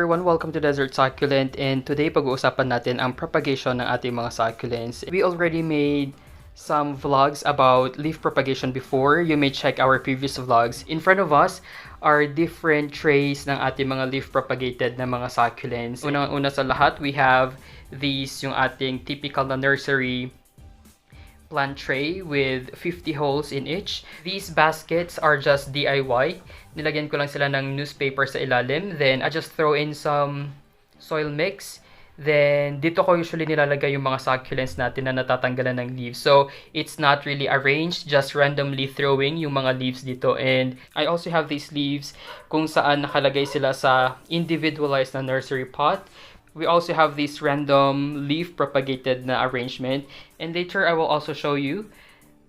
everyone, welcome to Desert Succulent, and today pag-uusapan natin ang propagation ng ating mga succulents. We already made some vlogs about leaf propagation before. You may check our previous vlogs. In front of us are different trays ng ating mga leaf propagated na mga succulents. Una sa lahat, we have these, yung ating typical na nursery plant tray with 50 holes in each. These baskets are just DIY. Nilagyan ko lang sila ng newspaper sa ilalim. Then, I just throw in some soil mix. Then, dito ko usually nilalagay yung mga succulents natin na natatanggalan ng leaves. So, it's not really arranged, just randomly throwing yung mga leaves dito. And, I also have these leaves kung saan nakalagay sila sa individualized na nursery pot. We also have this random leaf propagated na arrangement. And later, I will also show you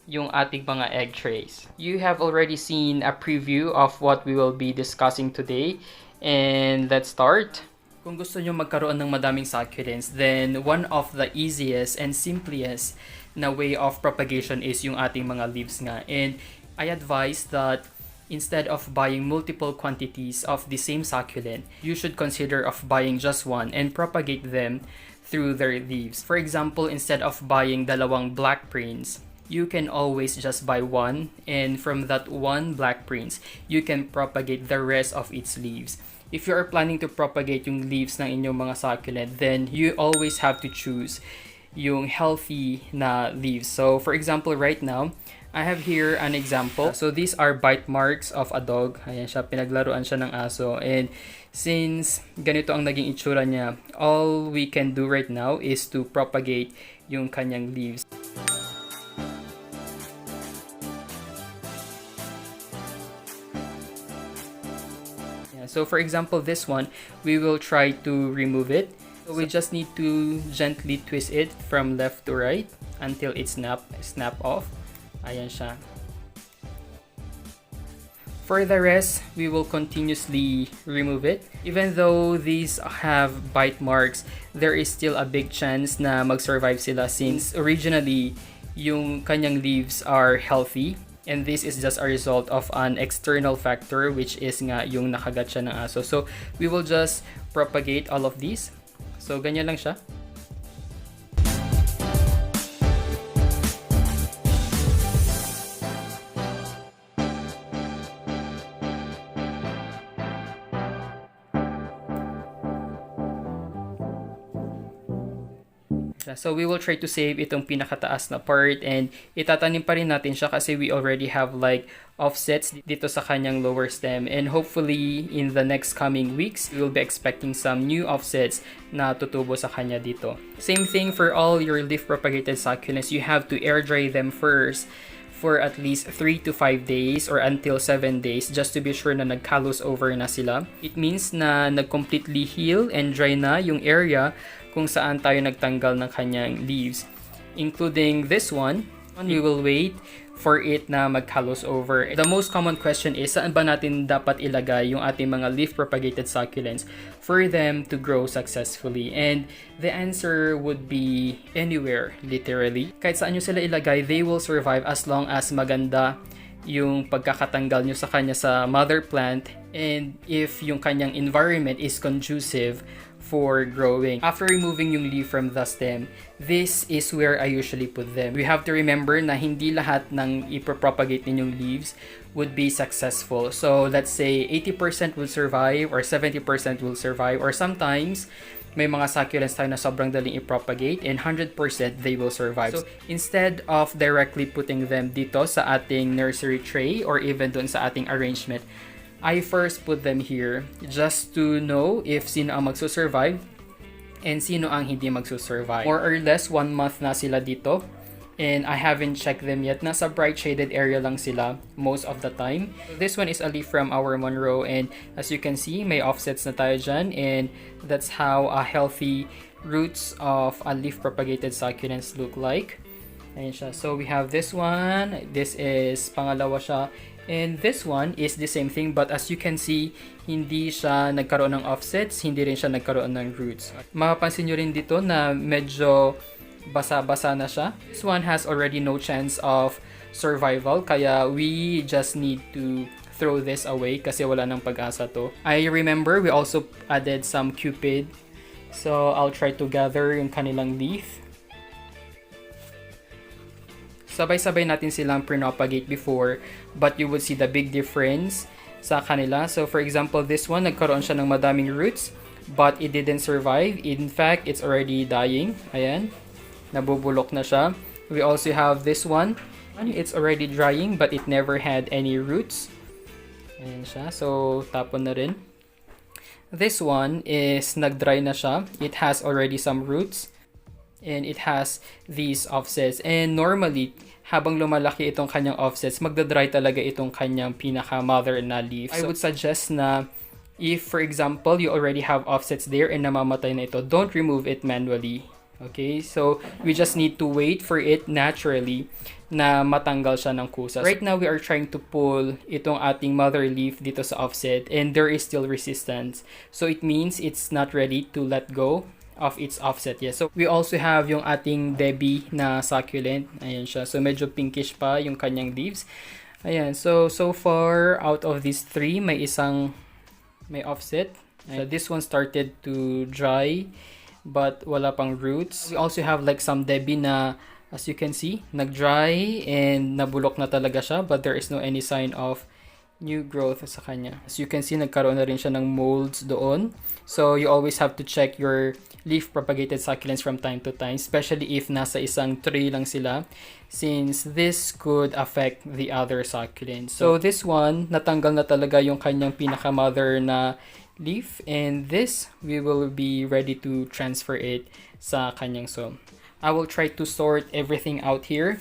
yung ating mga egg trays. You have already seen a preview of what we will be discussing today. And let's start. Kung gusto nyo magkaroon ng madaming succulents, then one of the easiest and simplest na way of propagation is yung ating mga leaves nga. And I advise that instead of buying multiple quantities of the same succulent, you should consider of buying just one and propagate them through their leaves. For example, instead of buying dalawang black prints, you can always just buy one, and from that one black prints, you can propagate the rest of its leaves. If you are planning to propagate yung leaves ng inyong mga succulent, then you always have to choose yung healthy na leaves. So, for example, right now, I have here an example. So, these are bite marks of a dog. Ayan siya, pinaglaruan siya ng aso. And since ganito ang naging itsura niya, all we can do right now is to propagate yung kanyang leaves. So for example, this one, we will try to remove it. So we just need to gently twist it from left to right until it snap off. Ayan siya. For the rest, we will continuously remove it. Even though these have bite marks, there is still a big chance na mag-survive sila since originally, yung kanyang leaves are healthy. And this is just a result of an external factor, which is nga yung nakagat siya ng aso. So, we will just propagate all of these. So, ganyan lang siya. So, we will try to save itong pinakataas na part and itatanim pa rin natin siya kasi we already have like offsets dito sa kanyang lower stem, and hopefully in the next coming weeks, we will be expecting some new offsets na tutubo sa kanya dito. Same thing for all your leaf propagated succulents. You have to air dry them first for at least 3 to 5 days or until 7 days just to be sure na nag-callus over na sila. It means na nag-completely heal and dry na yung area kung saan tayo nagtanggal ng kanyang leaves. Including this one, we will wait for it na mag-callus over. The most common question is, saan ba natin dapat ilagay yung ating mga leaf propagated succulents for them to grow successfully? And the answer would be anywhere, literally. Kahit saan nyo sila ilagay, they will survive as long as maganda yung pagkakatanggal nyo sa kanya sa mother plant, and if yung kanyang environment is conducive for growing. After removing yung leaf from the stem, this is where I usually put them. We have to remember na hindi lahat ng ipropagate ninyong leaves would be successful. So let's say 80% will survive or 70% will survive, or sometimes may mga succulents tayo na sobrang daling i-propagate and 100% they will survive. So instead of directly putting them dito sa ating nursery tray or even dun sa ating arrangement, I first put them here just to know if sino ang magsusurvive and sino ang hindi magsusurvive. More or less 1 month na sila dito, and I haven't checked them yet. Nasa bright shaded area lang sila most of the time. This one is a leaf from our Monroe, and as you can see, may offsets na tayo dyan, and that's how a healthy roots of a leaf propagated succulents look like. Ayan siya. So we have this one. This is pangalawa siya. And this one is the same thing, but as you can see, hindi siya nagkaroon ng offsets, hindi rin siya nagkaroon ng roots. Mapapansin nyo rin dito na medyo basa-basa na siya. This one has already no chance of survival, kaya we just need to throw this away kasi wala nang pag-asa to. I remember we also added some cupid. So I'll try to gather yung kanilang leaf. Sabay-sabay natin silang propagate before, but you would see the big difference sa kanila. So for example, this one, nagkaroon siya ng madaming roots, but it didn't survive. In fact, it's already dying. Ayan, nabubulok na siya. We also have this one. It's already drying, but it never had any roots. Ayan siya. So tapon na rin. This one is nag-dry na siya. It has already some roots. And it has these offsets. And normally, habang lumalaki itong kanyang offsets, magdadry talaga itong kanyang pinaka-mother na leaf. I would suggest na if, for example, you already have offsets there and namamatay na ito, don't remove it manually. Okay? So, we just need to wait for it naturally na matanggal siya ng kusa. Right now, we are trying to pull itong ating mother leaf dito sa offset and there is still resistance. So, it means it's not ready to let go of its offset. Yes. So we also have yung ating Debbie na succulent. Ayan siya. So medyo pinkish pa yung kanyang leaves. Ayan. So far out of these three, may offset. So this one started to dry but wala pang roots. We also have like some Debbie na, as you can see, nag-dry and nabulok na talaga siya, but there is no any sign of new growth sa kanya. As you can see, nagkaroon na rin siya ng molds doon. So you always have to check your leaf propagated succulents from time to time, especially if nasa isang tray lang sila, since this could affect the other succulents. So this one, natanggal na talaga yung kanyang pinaka-mother na leaf, and this, we will be ready to transfer it sa kanyang soil. I will try to sort everything out here.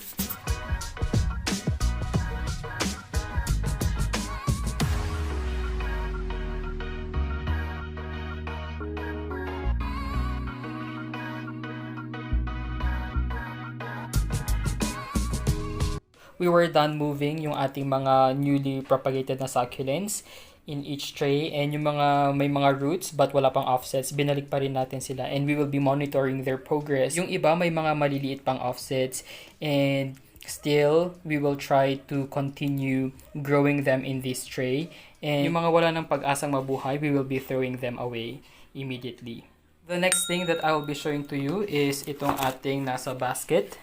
We were done moving yung ating mga newly propagated na succulents in each tray, and yung mga may mga roots but wala pang offsets, binalik pa rin natin sila, and we will be monitoring their progress. Yung iba may mga maliliit pang offsets, and still we will try to continue growing them in this tray, and yung mga wala ng pag-asang mabuhay, we will be throwing them away immediately. The next thing that I will be showing to you is itong ating nasa basket.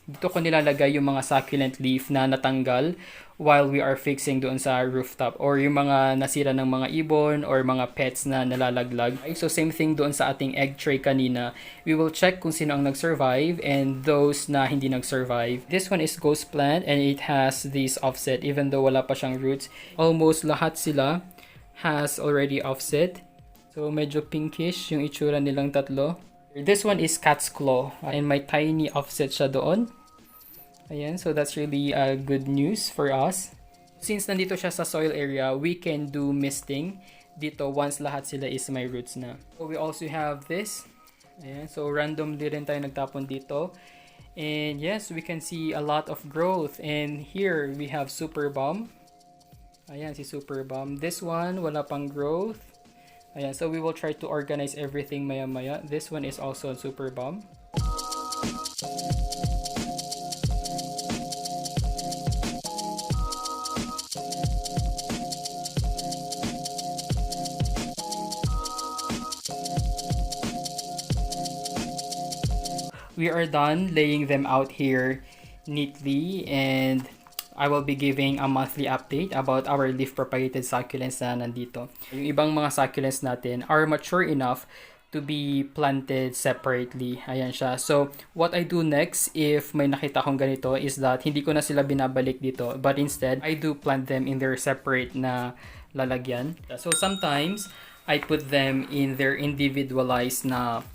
Dito ko nilalagay yung mga succulent leaf na natanggal while we are fixing doon sa rooftop, or yung mga nasira ng mga ibon or mga pets na nalalaglag. So same thing doon sa ating egg tray kanina. We will check kung sino ang nag-survive and those na hindi nag-survive. This one is ghost plant and it has this offset even though wala pa siyang roots. Almost lahat sila has already offset. So medyo pinkish yung itsura nilang tatlo. This one is cat's claw and may tiny offset siya doon. Ayan, so that's really good news for us. Since nandito siya sa soil area, we can do misting dito once lahat sila is may roots na. So we also have this. Ayan, so randomly rin tayo nagtapon dito. And yes, we can see a lot of growth. And here we have Super Bomb. Ayan, si Super Bomb. This one, wala pang growth. Ayan, so we will try to organize everything maya-maya. This one is also a Super Bomb. We are done laying them out here neatly, and I will be giving a monthly update about our leaf propagated succulents na nandito. Yung ibang mga succulents natin are mature enough to be planted separately. Ayan siya. So, what I do next if may nakita kong ganito is that hindi ko na sila binabalik dito, but instead, I do plant them in their separate na lalagyan. So, sometimes, I put them in their individualized na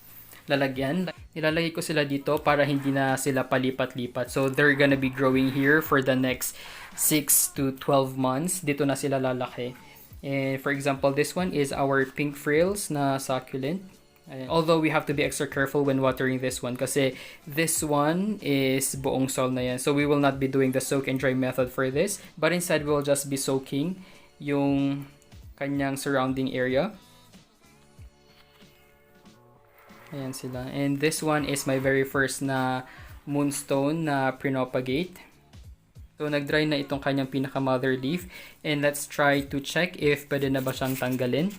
lalagyan. Nilalagay ko sila dito para hindi na sila palipat-lipat. So, they're gonna be growing here for the next 6 to 12 months. Dito na sila lalaki. And for example, this one is our pink frills na succulent. Ayan. Although we have to be extra careful when watering this one kasi this one is buong soil na yan. So, we will not be doing the soak and dry method for this. But instead, we'll just be soaking yung kanyang surrounding area. Ayan sila. And this one is my very first na moonstone na propagate. So, nag-dry na itong kanyang pinaka-mother leaf. And let's try to check if pwede na ba siyang tanggalin.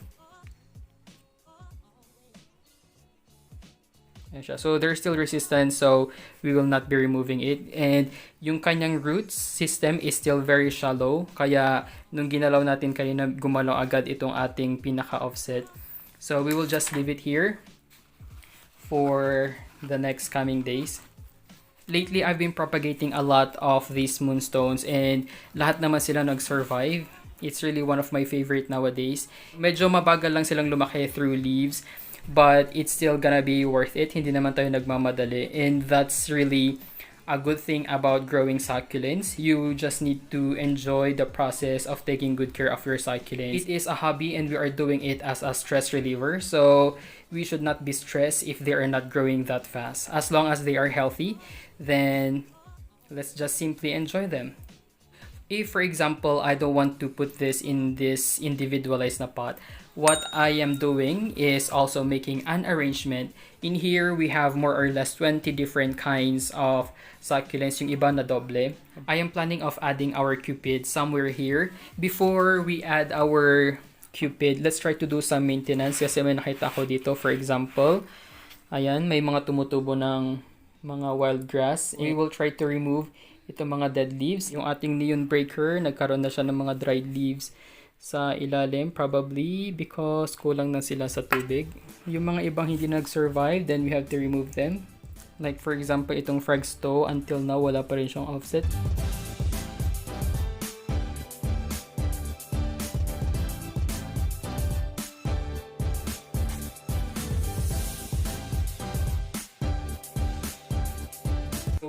Ayan siya. So, there's still resistance, so we will not be removing it. And yung kanyang roots system is still very shallow. Kaya, nung ginalaw natin kanina, gumalaw agad itong ating pinaka-offset. So, we will just leave it here for the next coming days. Lately, I've been propagating a lot of these moonstones and lahat naman sila nag-survive. It's really one of my favorite nowadays. Medyo mabagal lang silang lumaki through leaves, but it's still gonna be worth it. Hindi naman tayo nagmamadali, and that's really a good thing about growing succulents. You just need to enjoy the process of taking good care of your succulents. It is a hobby and we are doing it as a stress reliever. So we should not be stressed if they are not growing that fast. As long as they are healthy, then let's just simply enjoy them. If, for example, I don't want to put this in this individualized na pot, what I am doing is also making an arrangement. In here, we have more or less 20 different kinds of succulents, yung iba na doble. I am planning of adding our cupid somewhere here. Before we add our cupid, let's try to do some maintenance kasi may nakita ko dito. For example, ayan, may mga tumutubo ng mga wild grass. And we will try to remove itong mga dead leaves. Yung ating neon breaker, nagkaroon na siya ng mga dried leaves sa ilalim, probably because kulang na sila sa tubig. Yung mga ibang hindi nag-survive, then we have to remove them. Like for example, itong fragsto, until now, wala pa rin siyang offset.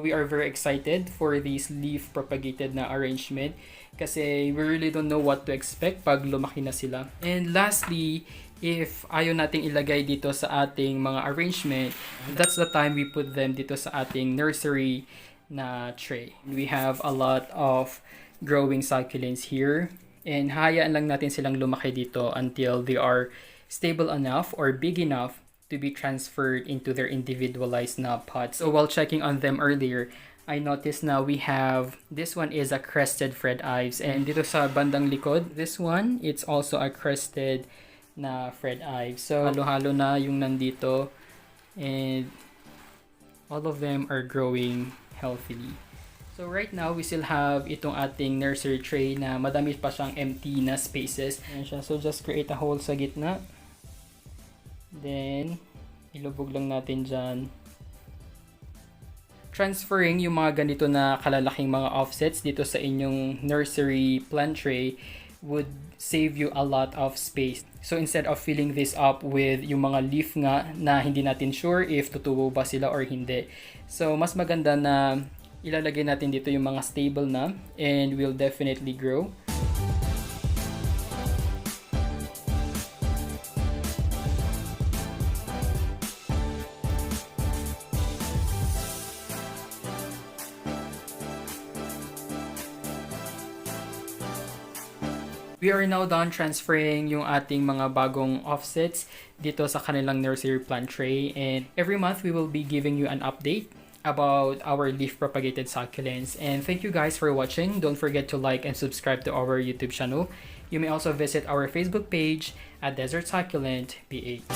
We are very excited for this leaf propagated na arrangement kasi we really don't know what to expect pag lumaki na sila. And lastly, if ayaw nating ilagay dito sa ating mga arrangement, that's the time we put them dito sa ating nursery na tray. We have a lot of growing succulents here and hayaan lang natin silang lumaki dito until they are stable enough or big enough to be transferred into their individualized na pots. So while checking on them earlier, I noticed now we have, this one is a crested Fred Ives, and dito sa bandang likod, this one, it's also a crested na Fred Ives. So halo-halo na yung nandito, and all of them are growing healthily. So right now, we still have itong ating nursery tray na madami pa siyang empty na spaces. Ayan siya. So just create a hole sa gitna. Then, ilubog lang natin dyan. Transferring yung mga ganito na kalalaking mga offsets dito sa inyong nursery plant tray would save you a lot of space. So, instead of filling this up with yung mga leaf nga na hindi natin sure if tutubo ba sila or hindi. So, mas maganda na ilalagay natin dito yung mga stable na and will definitely grow. We are now done transferring yung ating mga bagong offsets dito sa kanilang nursery plant tray, and every month we will be giving you an update about our leaf propagated succulents. And thank you guys for watching. Don't forget to like and subscribe to our YouTube channel. You may also visit our Facebook page at Desert Succulent PH.